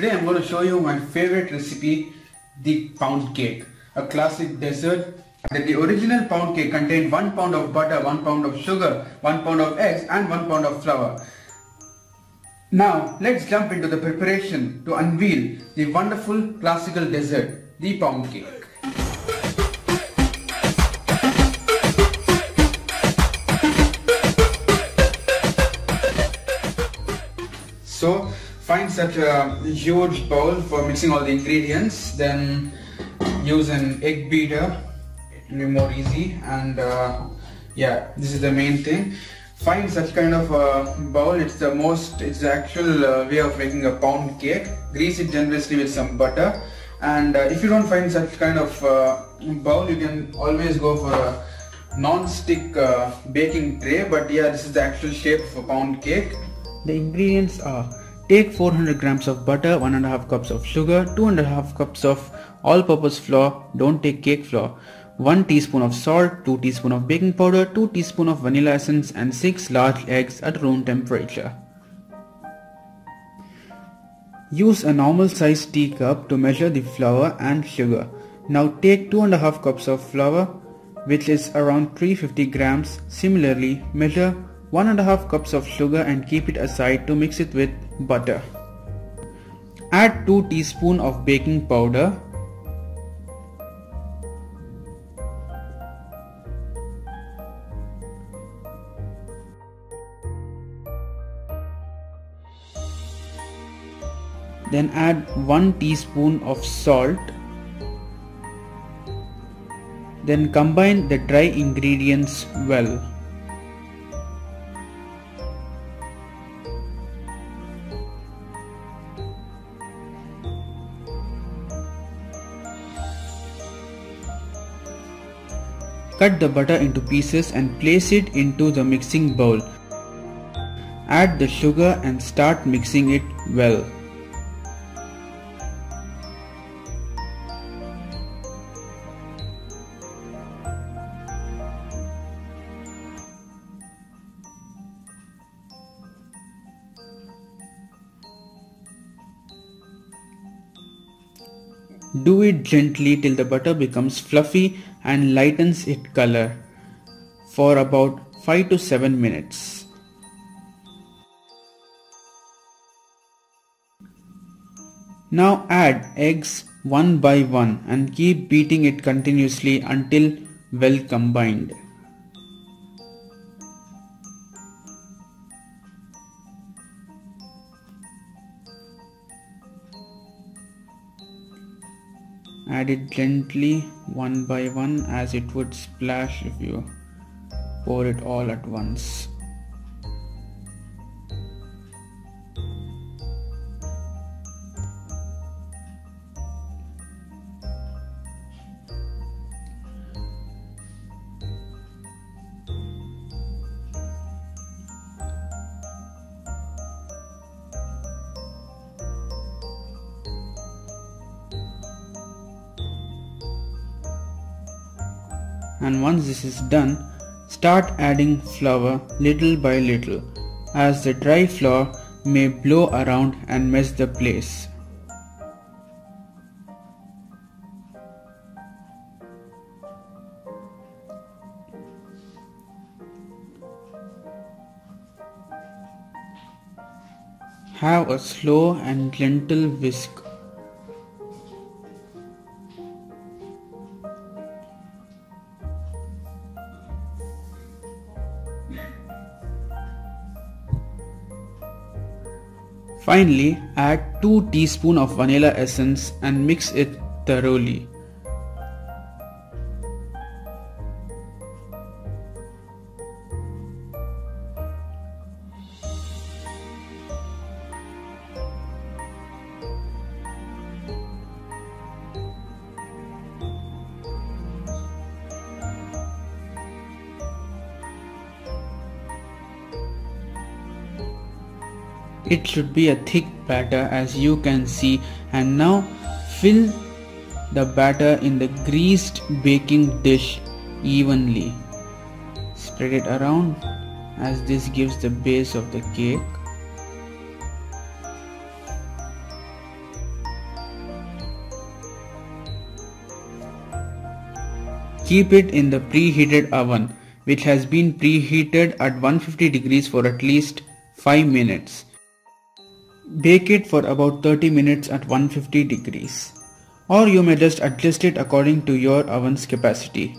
Today I'm going to show you my favorite recipe, the pound cake, a classic dessert. The original pound cake contained 1 pound of butter, 1 pound of sugar, 1 pound of eggs and 1 pound of flour. Now let's jump into the preparation to unveil the wonderful classical dessert, the pound cake. So find such a huge bowl for mixing all the ingredients, then use an egg beater, it will be more easy, and yeah, this is the main thing. Find such kind of a bowl, it's the actual way of making a pound cake. Grease it generously with some butter, and if you don't find such kind of bowl, you can always go for a non-stick baking tray, but yeah, this is the actual shape of a pound cake. The ingredients are: take 400 grams of butter, 1.5 cups of sugar, 2.5 cups of all-purpose flour, don't take cake flour, 1 teaspoon of salt, 2 teaspoons of baking powder, 2 teaspoons of vanilla essence and 6 large eggs at room temperature. Use a normal sized teacup to measure the flour and sugar. Now take 2.5 cups of flour, which is around 350 grams. Similarly, measure 1.5 cups of sugar and keep it aside to mix it with butter. Add 2 teaspoons of baking powder. Then add 1 teaspoon of salt. Then combine the dry ingredients well. Cut the butter into pieces and place it into the mixing bowl. Add the sugar and start mixing it well. Do it gently till the butter becomes fluffy and lightens its color for about 5 to 7 minutes. Now add eggs one by one and keep beating it continuously until well combined. Add it gently one by one, as it would splash if you pour it all at once. And once this is done, start adding flour little by little, as the dry flour may blow around and mess the place. Have a slow and gentle whisk. Finally, add 2 teaspoons of vanilla essence and mix it thoroughly. It should be a thick batter, as you can see, and now fill the batter in the greased baking dish evenly. Spread it around, as this gives the base of the cake. Keep it in the preheated oven, which has been preheated at 150 degrees for at least 5 minutes. Bake it for about 30 minutes at 150 degrees. Or you may just adjust it according to your oven's capacity.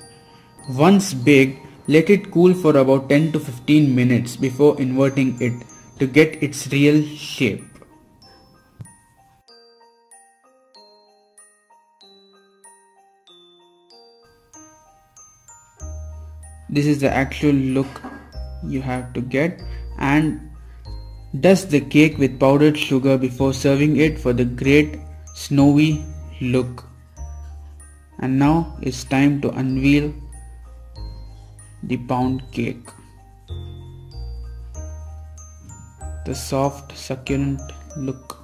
Once baked, let it cool for about 10 to 15 minutes before inverting it to get its real shape. This is the actual look you have to get, and dust the cake with powdered sugar before serving it for the great snowy look. And now it's time to unveil the pound cake. The soft, succulent look.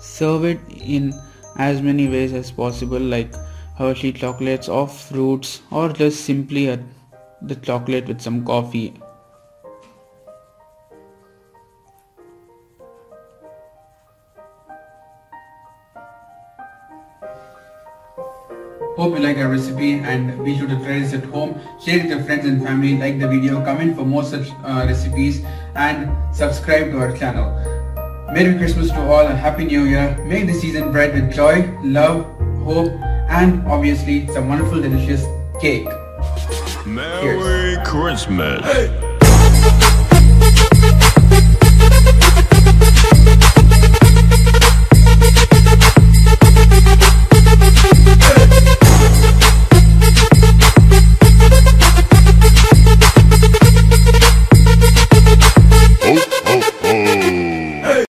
Serve it in as many ways as possible, like Hershey chocolates or fruits, or just simply the chocolate with some coffee. Hope you like our recipe, and be sure to try this at home, share it with your friends and family, like the video, comment for more such recipes, and subscribe to our channel. Merry Christmas to all and Happy New Year. Make the season bright with joy, love, hope, and obviously some wonderful delicious cake. Merry Christmas. Hey.